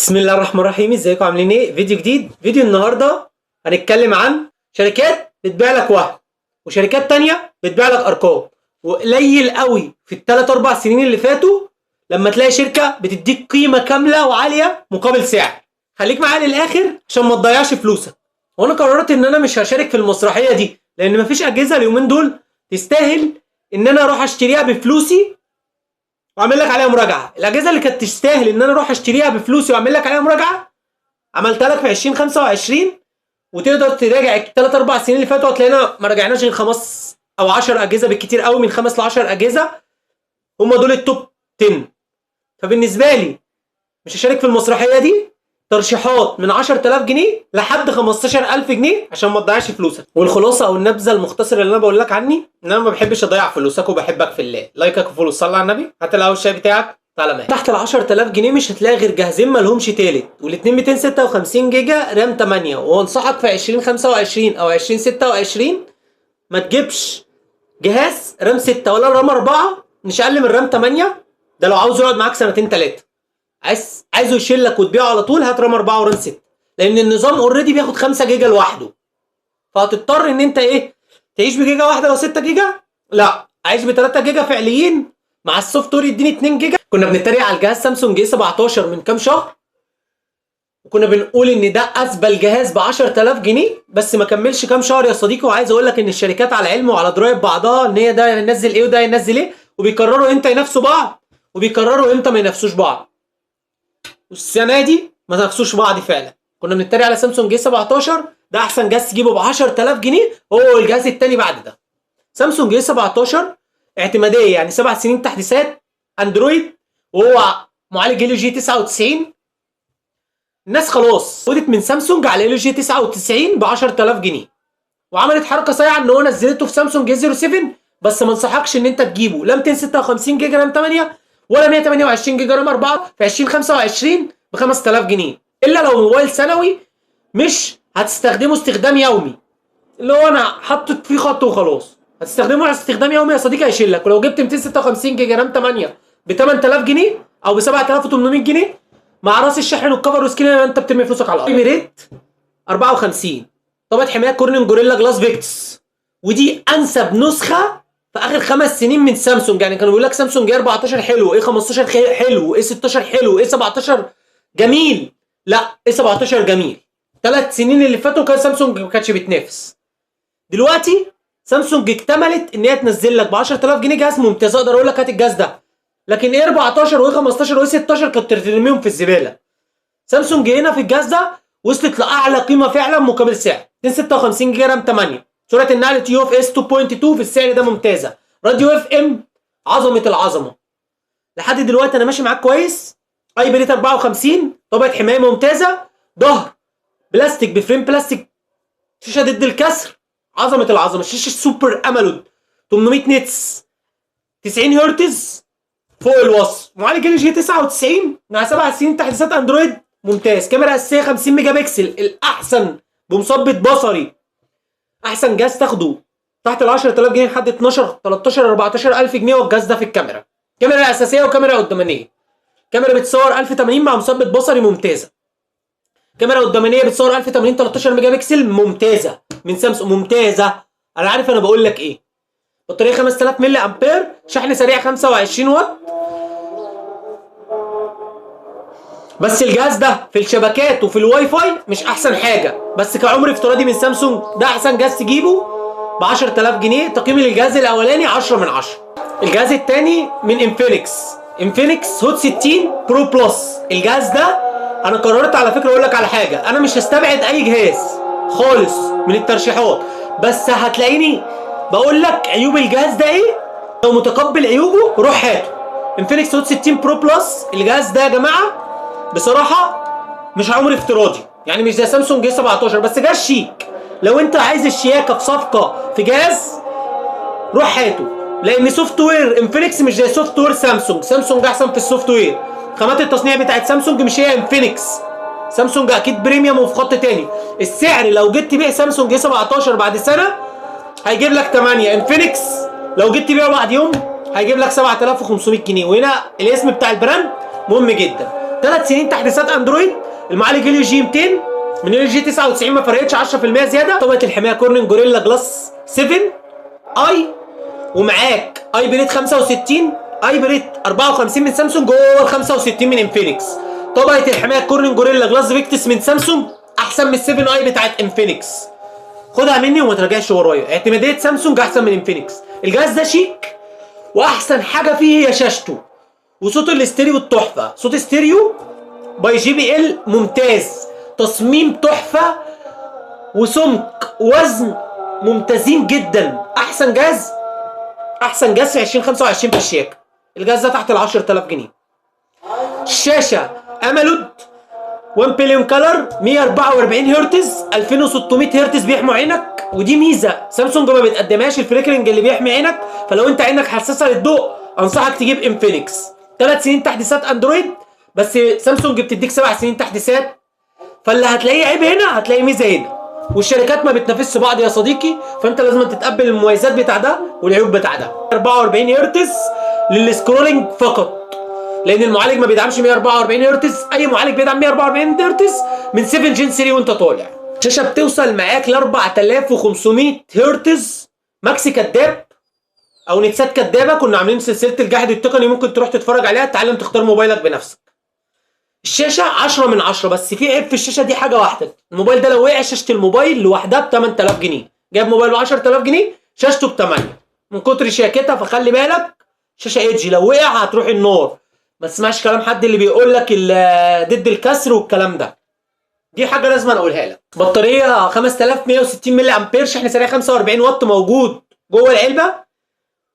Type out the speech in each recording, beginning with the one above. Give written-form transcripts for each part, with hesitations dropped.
بسم الله الرحمن الرحيم. ازيكم عاملين ايه؟ فيديو جديد. فيديو النهارده هنتكلم عن شركات بتبيع لك وهم وشركات تانية بتبيع لك ارقام. وقليل قوي في الثلاث اربع سنين اللي فاتوا لما تلاقي شركه بتديك قيمه كامله وعاليه مقابل سعر. خليك معايا للاخر عشان ما تضيعش فلوسك. وانا قررت ان انا مش هشارك في المسرحيه دي لان مفيش اجهزه اليومين دول تستاهل ان انا اروح اشتريها بفلوسي واعمل لك عليها مراجعه. الاجهزه اللي كانت تستاهل ان انا اروح اشتريها بفلوسي واعمل لك عليها مراجعه عملتها لك في 2025، وتقدر تراجع الثلاث اربع سنين اللي فاتوا هتلاقينا ما راجعناش غير 5 او 10 اجهزه بالكتير قوي، من 5 ل 10 اجهزه هم دول التوب 10. فبالنسبه لي مش هشارك في المسرحيه دي. ترشيحات من 10000 جنيه لحد 15000 جنيه عشان ما تضيعش فلوسك. والخلاصه او النبذه المختصره اللي انا بقول لك عني ان انا ما بحبش اضيع فلوسك وبحبك في الله. لايكك وفولو، صلي على النبي. هات الاول الشاي بتاعك تعالى معايا. تحت ال 10000 جنيه مش هتلاقي غير جهازين ما لهمش تالت، والاثنين 256 جيجا رام 8. وانصحك في 2025 او 2026 ما تجيبش جهاز رام 6 ولا رام 4 مش اقل من رام 8. ده لو عاوز يقعد معاك سنتين ثلاثه. عايزه يشيل لك وتبيعه على طول، هات رام 4 ورام 6، لان النظام اوريدي بياخد 5 جيجا لوحده. فهتضطر ان انت تعيش بجيجا واحده او 6 جيجا. لا، عايش ب 3 جيجا فعليين مع السوفت وير يديني 2 جيجا. كنا بنتريق على الجهاز سامسونج A17 من كام شهر وكنا بنقول ان ده اسبل جهاز ب 10000 جنيه، بس ما كملش كام شهر يا صديقي. وعايز اقول لك ان الشركات على علم وعلى درايه ببعضها ان هي ده ينزل ايه وده ينزل ايه، وبيقرروا امتى ينافسوا بعض وبيقرروا امتى ما ينافسوش بعض. والسنه دي ما نافسوش بعض فعلا. كنا بنتريق على سامسونج A17 ده احسن جهاز تجيبه ب 10000 جنيه، هو الجهاز الثاني بعد ده. سامسونج A17 اعتماديه، يعني 7 سنين تحديثات اندرويد، وهو معالج هيليو جي 99. الناس خلاص ودت من سامسونج على هيليو جي 99 ب 10000 جنيه، وعملت حركه صايعه ان هو نزلته في سامسونج A07. بس ما انصحكش ان انت تجيبه لا 256 جيجا رام 8 ولا 128 جيجا رام 4 في 2025 ب 5000 جنيه، الا لو موبايل ثانوي مش هتستخدمه استخدام يومي، اللي هو انا حاطط فيه خط وخلاص. هتستخدمه على استخدام يومي يا صديقي هيشيل لك. ولو جبت 256 جيجا رام 8 ب 8000 جنيه او ب 7800 جنيه مع راس الشحن والكفر والسكرين، انت بترمي فلوسك على الارض. ريت 54 طبقه حمايه كورنينج جوريلا جلاس فيكتس، ودي انسب نسخه في اخر 5 سنين من سامسونج. يعني كانوا بيقول لك سامسونج A14 حلو، A15 حلو، A16 حلو، A17 جميل. لا، A17 جميل. 3 سنين اللي فاتوا كان سامسونج ما كانتش بتنافس. دلوقتي سامسونج اكتملت ان هي تنزل لك ب 10000 جنيه جهاز ممتاز. اقدر اقول لك هات الجهاز ده، لكن A14 و15 و16 كنت ترميهم في الزباله. سامسونج هنا في الجهاز ده وصلت لاعلى قيمه فعلا مقابل سعر. 256 جيجا رام 8، سرعه النقل تي اف اس 2.2 في السعر ده ممتازه. راديو اف ام عظمه العظمه. لحد دلوقتي انا ماشي معاك كويس. اي بريت 54 طبقه حمايه ممتازه، ظهر بلاستيك بفريم بلاستيك، شاشه ضد الكسر، عظمه العظمه. شاشه سوبر امولود 800 نتس 90 هرتز فوق الوصف. معالج ال جي 99 مع 7 سنين تحديثات اندرويد ممتاز. كاميرا اساسيه 50 ميجا بكسل الاحسن بمثبت بصري. احسن جهاز تاخده تحت ال 10000 جنيه لحد 12 13 14000 جنيه والجهاز ده في الكاميرا. كاميرا اساسيه وكاميرا قدامانيه. كاميرا بتصور 1080 مع مثبت بصري ممتازه. كاميرا قدامانيه بتصور 1080 13 ميجا بكسل ممتازه من سامسونج ممتازه. انا عارف انا بقول لك ايه. بطاريه 5000 ملي امبير، شحن سريع 25 واط. بس الجهاز ده في الشبكات وفي الواي فاي مش احسن حاجه، بس كعمر افتراضي من سامسونج ده احسن جهاز تجيبه ب 10000 جنيه. تقييمي للجهاز الاولاني 10 من 10. الجهاز الثاني من انفينكس هوت 60 برو بلس. الجهاز ده انا قررت على فكره اقول لك على حاجه، انا مش هستبعد اي جهاز خالص من الترشيحات، بس هتلاقيني بقول لك عيوب الجهاز ده ايه. لو متقبل عيوبه روح هاته. انفينكس هوت 60 برو بلس الجهاز ده يا جماعه بصراحه مش عمر افتراضي، يعني مش زي سامسونج A17 بس جهاز شيك. لو انت عايز الشياكه في صفقه في جهاز روح هاته، لان سوفت وير انفينكس مش زي سوفت وير سامسونج احسن في السوفت وير. خامات التصنيع بتاعت سامسونج مش هي انفينكس. سامسونج اكيد بريميوم وفي خط تاني. السعر لو جيت تبيع سامسونج A17 بعد سنه هيجيب لك 8. انفينكس لو جيت تبيعه بعد يوم هيجيب لك 7500 جنيه. وهنا الاسم بتاع البراند مهم جدا. 3 سنين تحديثات اندرويد، المعالج هيليو جي 200 من هيليو جي 99 ما فرقتش 10% زياده. طبقه الحمايه كورنينج جوريلا جلاس 7 اي، ومعاك اي بريد 65 اي بريد 54 من سامسونج جوه ال 65 من انفينكس. طبقه الحمايه كورنينج جوريلا جلاس فيكتس من سامسونج احسن من 7 اي بتاعت انفينكس. خدها مني وما تراجعش ورايا، اعتماديه سامسونج احسن من انفينكس. الجهاز ده شيك، واحسن حاجه فيه هي شاشته وصوت الاستيريو التحفه. صوت استيريو باي جي بي ال ممتاز، تصميم تحفه، وسمك وزن ممتازين جدا. احسن جهاز في 2025 في الشياكه. الجهاز ده تحت ال 10000 جنيه. الشاشه اموليد 1 بليون كلر 144 هرتز 2600 هرتز بيحموا عينك، ودي ميزه سامسونج ما بتقدمهاش، الفليكرنج اللي بيحمي عينك. فلو انت عينك حساسه للضوء انصحك تجيب انفينكس. 3 سنين تحديثات اندرويد، بس سامسونج بتديك 7 سنين تحديثات، فاللي هتلاقيه عيب هنا هتلاقيه ميزه هنا. والشركات ما بتنافسش بعض يا صديقي، فانت لازم تتقبل المميزات بتاع ده والعيوب بتاع ده. 44 هرتز للسكرولنج فقط، لان المعالج ما بيدعمش 144 هرتز. اي معالج بيدعم 144 هرتز من 7 جين 3 وانت طالع. الشاشه بتوصل معاك ل 4500 هرتز ماكسي كداب او نتسات كدابه. كنا عاملين سلسله الجحد التقني، ممكن تروح تتفرج عليها تتعلم تختار موبايلك بنفسك. الشاشه 10 من 10، بس في عيب في الشاشه دي حاجه واحده. الموبايل ده لو وقع شاشه الموبايل لوحدها ب 8000 جنيه. جايب موبايل ب 10000 جنيه شاشته ب 8 من كتر شياكتها. فخلي بالك، شاشه ايدج لو وقع هتروح النار. ما تسمعش كلام حد اللي بيقول لك ضد الكسر والكلام ده. دي حاجه لازم اقولها لك. بطاريه 5160 ملي امبير، شحن سريع 45 واط موجود جوه العلبه.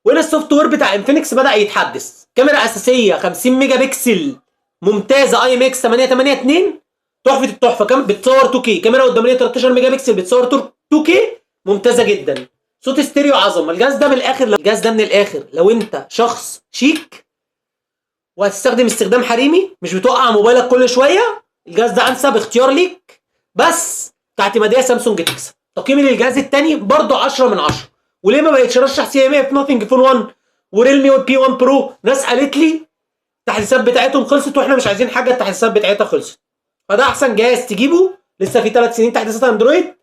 وهنا السوفت وير بتاع انفينكس بدا يتحدث. كاميرا اساسيه 50 ميجا بكسل ممتازه اي ام اكس 882 تحفه التحفه. بتصور 2K. كاميرا قداميه 13 ميجا بكسل بتصور 2K ممتازه جدا. صوت استيريو عظمه. الجهاز ده من الاخر لو انت شخص شيك وهتستخدم استخدام حريمي، مش بتوقع موبايلك كل شويه، الجهاز ده انسب اختيار ليك. بس كاعتماديه سامسونج تكسب. تقييمي للجهاز الثاني برضه 10 من 10. وليه ما بقتش رشح سي ام اف نوثينج فون 1 وريلمي بي 1 برو؟ ناس قالت لي التحديثات بتاعتهم خلصت واحنا مش عايزين حاجه التحديثات بتاعتها خلصت. فده احسن جهاز تجيبه، لسه في 3 سنين تحديثات اندرويد.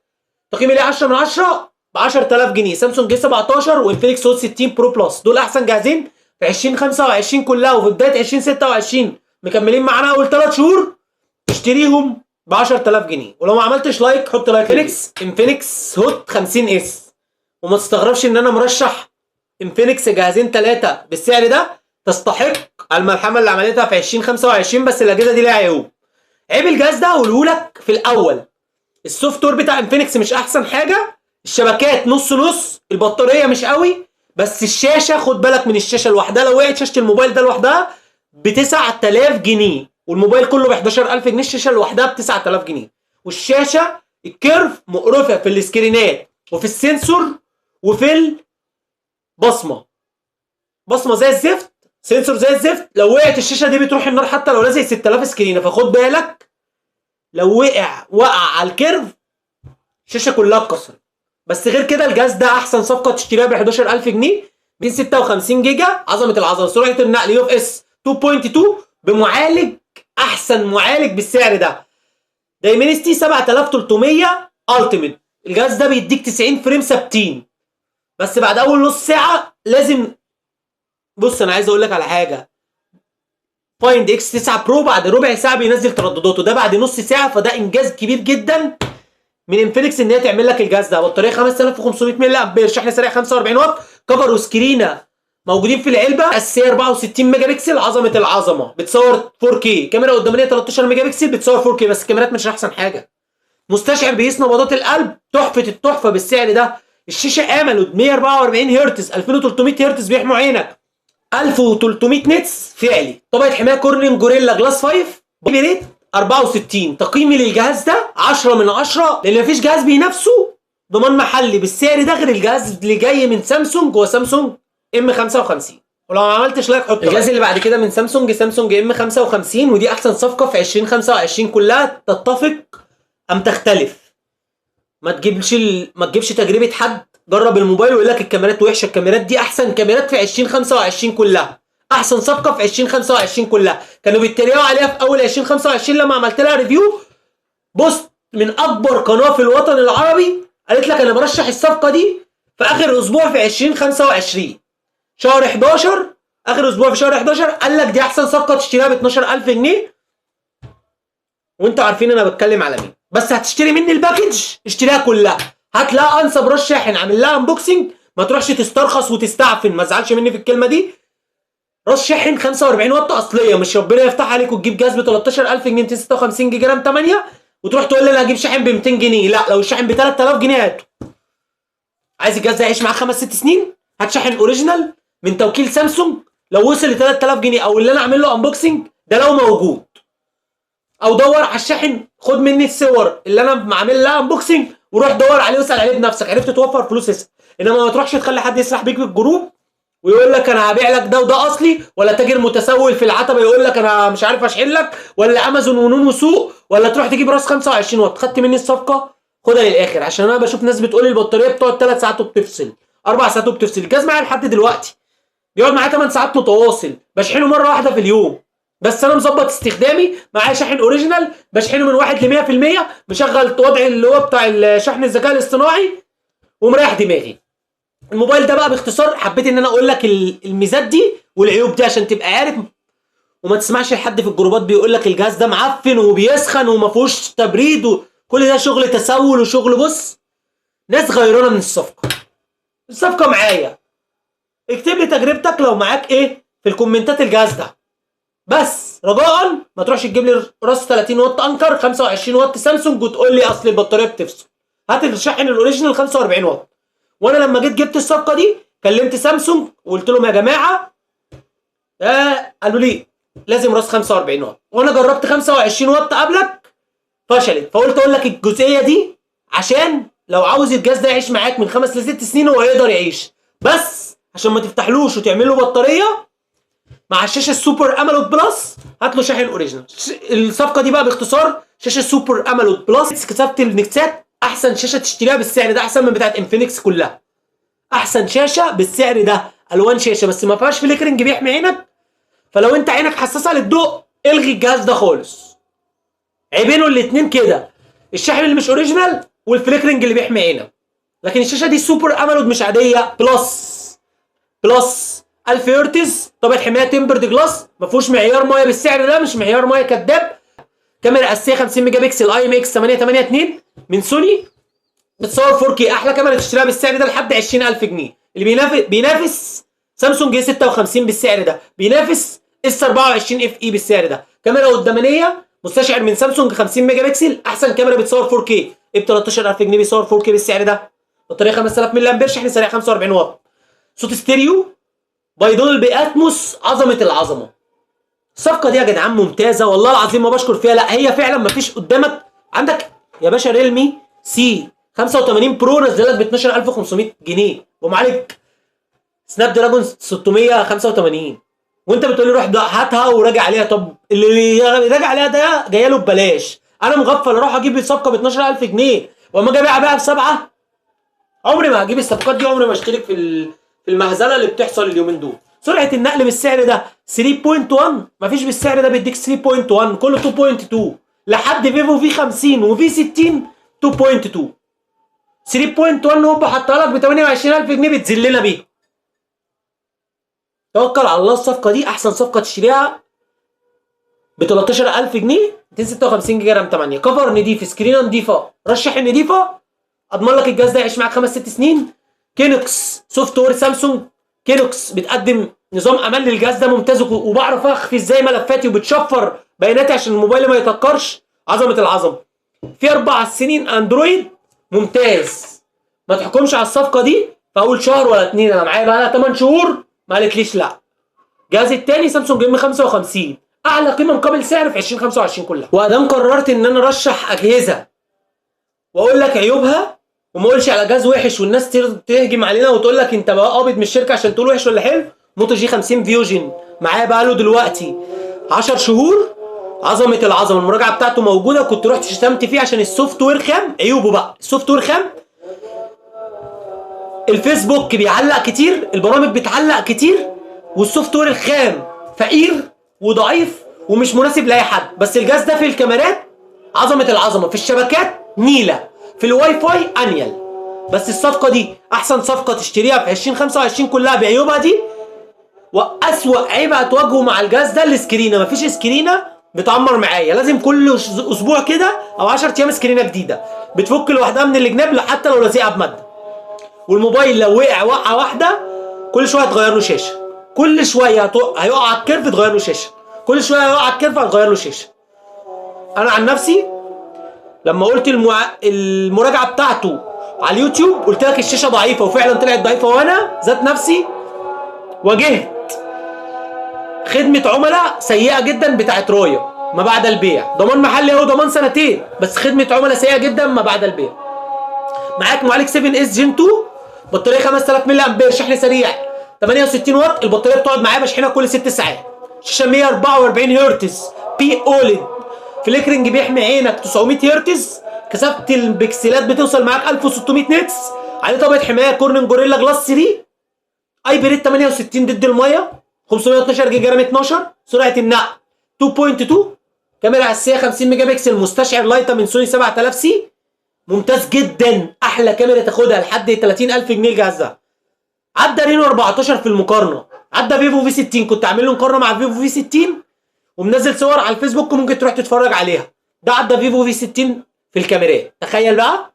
تقييمي ليه 10 من 10 ب 10000 جنيه. سامسونج جي 17 وانفينكس هوت 60 برو بلس، دول احسن جهازين في 2025 كلها. وفي بدايه 2026 مكملين معانا اول 3 شهور. اشتريهم ب 10000 جنيه. ولو ما عملتش لايك حط لايك. انفينكس هوت 50 اس، وما تستغربش ان انا مرشح انفينكس جهازين 3 بالسعر ده. تستحق الملحمه اللي عملتها في 2025. بس الاجهزه دي ليها عيوب. عيب الجهاز ده هقوله لك في الاول. السوفت وير بتاع انفينكس مش احسن حاجه، الشبكات نص نص، البطاريه مش قوي. بس الشاشه خد بالك من الشاشه لوحدها، لو وقعت شاشه الموبايل ده لوحدها ب 9000 جنيه، والموبايل كله ب 11000 جنيه. الشاشه لوحدها ب 9000 جنيه. والشاشه الكيرف مقرفه في السكرينات وفي السنسور وفي بصمه زي الزفت، سنسور زي الزفت. لو وقعت الشاشه دي بتروح النار حتى لو لازق 6000 سكرينه. فخد بالك، لو وقع على الكيرف الشاشه كلها اتكسرت. بس غير كده الجهاز ده احسن صفقه تشتريها ب 11000 جنيه. 256 جيجا، عظمه العظمه، سرعه النقل يو اف اس 2.2 بمعالج، احسن معالج بالسعر ده، دايمنستي 7300 التيميت. الجهاز ده بيديك 90 فريم ثابتين، بس بعد اول نص ساعه لازم. بص انا عايز اقول لك على حاجه، فايند اكس 9 برو بعد ربع ساعه بينزل تردداته، ده بعد نص ساعه. فده انجاز كبير جدا من انفينكس ان هي تعمل لك الجهاز ده. بطاريه 5500 ملي امبير، شحن سريع 45 واط، كفر وسكرينه موجودين في العلبه. اساسيه 64 ميجا بكسل، عظمه العظمه، بتصور 4K. كاميرا قداميه 13 ميجا بكسل بتصور 4K، بس الكاميرات مش احسن حاجه. مستشعر بيقيس نبضات القلب، تحفه التحفه بالسعر ده. الشاشه اموليد 144 هرتز 2300 هرتز بيحموا عينك، 1300 نتس فعلي. طبقه حمايه كورنينج جوريلا جلاس 5 بريد 64. تقييمي للجهاز ده 10 من 10، لان مفيش جهاز بينافسه ضمان محلي بالسعر ده غير الجهاز اللي جاي من سامسونج، هو سامسونج M55. ولو ما عملتش لايك حط الجهاز اللي بعد كده من سامسونج M55، ودي احسن صفقه في 2025 كلها. تتفق ام تختلف؟ ما تجيبش تجربه حد جرب الموبايل ويقول لك الكاميرات وحشه. الكاميرات دي احسن كاميرات في 2025 كلها، احسن صفقه في 2025 كلها. كانوا بيتريقوا عليها في اول 2025 لما عملت لها ريفيو بوست من اكبر قناه في الوطن العربي، قالت لك انا برشح الصفقه دي في اخر اسبوع في 2025 شهر 11، اخر اسبوع في شهر 11 قال لك دي احسن صفقه تشتريها ب 12000 جنيه. وانتوا عارفين انا بتكلم على مين. بس هتشتري مني الباكج اشتريها كلها، هات لها انسب راس شاحن عامل لها انبوكسنج، ما تروحش تسترخص وتستعفن، ما تزعلش مني في الكلمه دي. راس شاحن 45 واط اصليه، مش ربنا يفتح عليك وتجيب جهاز ب 13000 جنيه 256 جيجا رام 8 وتروح تقول لي انا هجيب شاحن ب 200 جنيه. لا، لو الشاحن ب 3000 جنيه هاته. عايز الجهاز ده يعيش معاك 5 6 سنين؟ هات شاحن اوريجينال من توكيل سامسونج لو وصل ل 3000 جنيه او اللي انا اعمل له انبوكسنج ده لو موجود، او دور على الشاحن، خد مني الصور اللي انا عامل لها انبوكسنج وروح دور عليه واسال عليه بنفسك. عرفت توفر فلوس اسال، انما ما تروحش تخلي حد يسرح بيك في الجروب ويقول لك انا هبيع لك ده وده اصلي، ولا تاجر متسول في العتبه يقول لك انا مش عارف اشحن لك، ولا امازون ونون وسوق، ولا تروح تجيب راس 25 واط. خدت مني الصفقه خدها للاخر، عشان انا بشوف ناس بتقول لي البطاريه بتقعد 3 ساعات وبتفصل، 4 ساعات وبتفصل. الجهاز معايا لحد دلوقتي بيقعد معايا 8 ساعات متواصل، بشحنه مره واحده في اليوم. بس انا مظبط استخدامي، معايا شاحن اوريجينال بشحنه من 1 ل 100%، مشغل وضع اللي هو بتاع الشحن الذكاء الاصطناعي ومريح دماغي. الموبايل ده بقى باختصار حبيت ان انا اقول لك الميزات دي والعيوب دي عشان تبقى عارف، وما تسمعش لحد في الجروبات بيقول لك الجهاز ده معفن وبيسخن وما فيهوش تبريد وكل ده شغل تسول وشغل. بص، ناس غيرانه من الصفقه معايا. اكتب لي تجربتك لو معاك ايه في الكومنتات الجهاز ده، بس رجاء ما تروحش تجيب لي راس 30 واط انكر 25 واط سامسونج وتقول لي اصل البطاريه بتفصل. هات الشاحن الاوريجينال 45 واط. وانا لما جيت جبت الصفقه دي كلمت سامسونج وقلت لهم يا جماعه قالوا لي لازم راس 45 واط، وانا جربت 25 واط قبلك فشلت، فقلت اقول لك الجزئيه دي عشان لو عاوز الجهاز ده يعيش معاك من 5 ل 6 سنين هو يقدر يعيش، بس عشان ما تفتحلوش وتعمل له بطاريه مع الشاشه السوبر امولود بلس هات له شاحن اوريجينال. الصفقه دي بقى باختصار شاشه سوبر امولود بلس. كسبت النكسات احسن شاشه تشتريها بالسعر ده، احسن من بتاعه انفينكس كلها. احسن شاشه بالسعر ده، الوان شاشه بس ما فيهاش فليكرنج بيحمي عينك، فلو انت عينك حساسه للضوء الغي الجهاز ده خالص. عيبينه الاثنين كده، الشاحن اللي مش اوريجينال والفليكرنج اللي بيحمي عينك. لكن الشاشه دي سوبر امولود مش عاديه، بلس 1000 هرتز، طبقه حمايه تمبرد جلاس، ما فيهوش معيار ميه بالسعر ده، مش معيار ميه كداب. كاميرا اساسيه 50 ميجا بكسل اي ام اكس 882 من سوني، بتصور 4K. احلى كاميرا تشتريها بالسعر ده لحد 20000 جنيه، اللي بينافس سامسونج اي 56 بالسعر ده، بينافس اس 24 اف اي بالسعر ده. كاميرا قدامانيه مستشعر من سامسونج 50 ميجا بكسل، احسن كاميرا بتصور 4K ب 13000 جنيه بيصور 4K بالسعر ده. بطاريه 5000 ملي امبير، شحن سريع 45 واط، صوت ستيريو بايدولبي اتموس، عظمه العظمه. الصفقه دي يا جدعان ممتازه والله العظيم ما بشكر فيها، لا هي فعلا ما فيش قدامك. عندك يا باشا ريلمي سي 85 برو نزلك ب 12500 جنيه ومعالج سناب دراجون 685، وانت بتقول لي روح هاتها وراجع عليها. طب اللي راجع عليها ده جايه له ببلاش، انا مغفل اروح اجيب الصفقه ب 12000 جنيه واما اجي ابيعها بقى بسبعه؟ عمري ما هجيب الصفقات دي، عمري ما اشترك في المهزله اللي بتحصل اليومين دول. سرعه النقل بالسعر ده 3.1، مفيش بالسعر ده بيديك 3.1، كله 2.2 لحد فيفو في 50 وفي 60 2.2. 3.1 هوب حطها لك ب 28000 جنيه بتذلنا بيها. توكل على الله، الصفقه دي احسن صفقه تشتريها ب 13000 جنيه 256 جيجا رام 8، كفر نضيف، سكرينه نضيفه، رشح النضيفه، اضمن لك الجهاز ده يعيش معاك 5 6 سنين. كينوكس سوفت وير سامسونج، كينوكس بتقدم نظام امان للجهاز ده ممتاز، وبعرف اخفي ازاي ملفاتي وبتشفر بياناتي عشان الموبايل ما يتكرش، عظمه العظمه. في 4 سنين اندرويد ممتاز. ما تحكمش على الصفقه دي في اول شهر ولا 2، انا معايا بقى لها 8 شهور ما قالتليش لا. الجهاز الثاني سامسونج ام 55 اعلى قيمه مقابل سعر في 2025 كلها. وادام قررت ان انا ارشح اجهزه واقول لك عيوبها وما اقولش على جهاز وحش والناس تهجم علينا وتقول لك انت بقى قابض من الشركه عشان تقول وحش ولا حلو، موتو جي 50 فيوجن معايا بقى له دلوقتي 10 شهور، عظمه العظمه. المراجعه بتاعته موجوده، كنت رحت شتمت فيه عشان السوفت وير خام. عيوبه بقى السوفت وير خام، الفيسبوك بيعلق كتير، البرامج بتعلق كتير، والسوفت وير الخام فقير وضعيف ومش مناسب لاي حد. بس الجهاز ده في الكاميرات عظمه العظمه، في الشبكات نيله، في الواي فاي انيل. بس الصفقه دي احسن صفقه تشتريها في 2025 كلها بعيوبها دي. واسوأ عيب هتواجهه مع الجهاز ده السكرينه. مفيش سكرينه بتعمر معايا، لازم كل اسبوع كده او 10 ايام سكرينه جديده بتفك لوحدها من الجناب حتى لو لازقه بماده. والموبايل لو وقع وقعه واحده كل شويه تغير له شاشه، كل شويه هيقع على الكيرف تغير له شاشه، كل شويه هيقع على الكيرف هتغير له شاشه. انا عن نفسي لما قلت المراجعه بتاعته على اليوتيوب قلت لك الشاشه ضعيفه، وفعلا طلعت ضعيفه. وانا ذات نفسي واجهت خدمه عملاء سيئه جدا بتاعت رويا ما بعد البيع. ضمان محلي اهو، ضمان سنتين، بس خدمه عملاء سيئه جدا ما بعد البيع. معاك معالج 7 اس جين 2، بطاريه 5000 ملي امبير، شحن سريع 68 واط. البطاريه بتقعد معايا بشحنها كل 6 ساعات. شاشه 144 هرتز بي اوليد، فليكرنج بيحمي عينك 900 هرتز، كثافه البكسلات بتوصل معاك 1600 نيتس، عليه طبقه حمايه كورنينج جوريلا جلاس 3، اي بريد 68 ضد الميه، 512 جيجا رام 12، سرعه النقل 2.2، كاميرا اساسيه 50 ميجا بكسل مستشعر لايتا من سوني 7000 سي، ممتاز جدا، احلى كاميرا تاخدها لحد 30000 جنيه الجهاز ده. عدى رينو 14 في المقارنه، عدى فيفو في 60، كنت عامل له مقارنه مع فيفو في 60 ومنزل صور على الفيسبوك ممكن تروح تتفرج عليها. ده عدى فيفو في 60 في الكاميرات. تخيل بقى،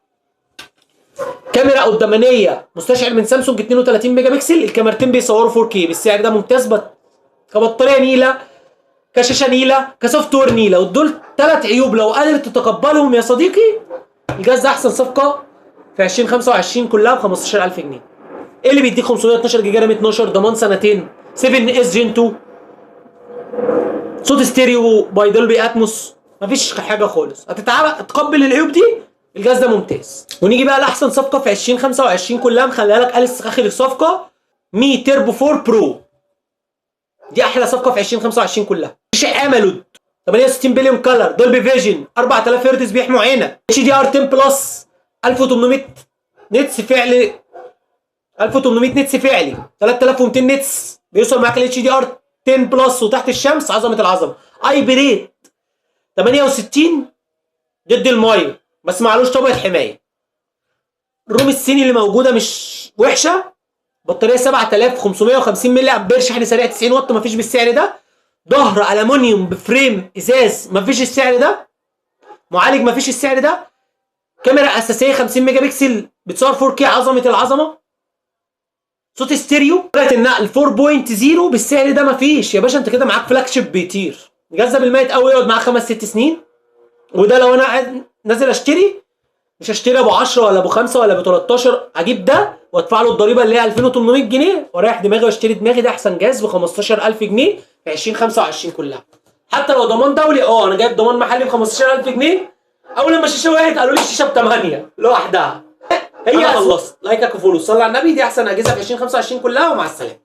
كاميرا قدامانيه مستشعر من سامسونج 32 ميجا بكسل، الكاميرتين بيصوروا 4K بالسعر ده، ممتاز. كبطاريه نيله، كشاشه نيله، كسوفت وير نيله. ودول 3 عيوب لو قادر تتقبلهم يا صديقي الجهاز ده احسن صفقه في 2025 كلها ب 15000 جنيه. ايه اللي بيديك 512 جيجا رام 12، ضمان سنتين، 7 اس جين 2، صوت ستيريو باي دولبي اتموس، مفيش حاجه خالص. هتتقبل العيوب دي، الجهاز ده ممتاز. ونيجي بقى لاحسن صفقه في 2025 كلها، مخليها لك اليس اخر الصفقه، مي تيربو 4 برو. دي احلى صفقه في 2025 كلها. شاشه اموليد 68 بليون كلر، دولبي فيجن، 4000 هرتز بيحموا عينك، اتش دي ار 10 بلس، 1800 نتس فعلي، 1800 نتس فعلي، 3200 نتس بيوصل معاك الاتش دي ار 10 بلس وتحت الشمس، عظمه العظمه. اي بريد 68 ضد الميه بس معلوش طبقه حمايه. الروم الصيني اللي موجوده مش وحشه، بطاريه 7550 ملي امبير، شحن سريع 90 واط، مفيش بالسعر ده. ظهر الومنيوم بفريم ازاز، مفيش السعر ده. معالج مفيش السعر ده. كاميرا اساسيه 50 ميجا بكسل بتصور 4K، عظمه العظمه. صوت ستيريو، سرعه النقل 4.0 بالسعر ده مفيش يا باشا. انت كده معاك فلاج شيب بيطير. الجهاز ده بالميت قوي يقعد معاك 5 6 سنين. وده لو انا قاعد نازل اشتري، مش هشتري ابو 10 ولا ابو 5 ولا ابو 13، اجيب ده وادفع له الضريبه اللي هي 2800 جنيه واريح دماغي واشتري دماغي. ده احسن جهاز ب 15000 جنيه في 2025 كلها. حتى لو ضمان دولي، انا جايب ضمان محلي ب 15000 جنيه. اول لما الشاشه وقعت قالوا لي الشاشه ب 8 لوحدها. هي خلصت. لايكك وفولو، صلي على النبي. دي احسن اجهزه في 2025 كلها، ومع السلامه.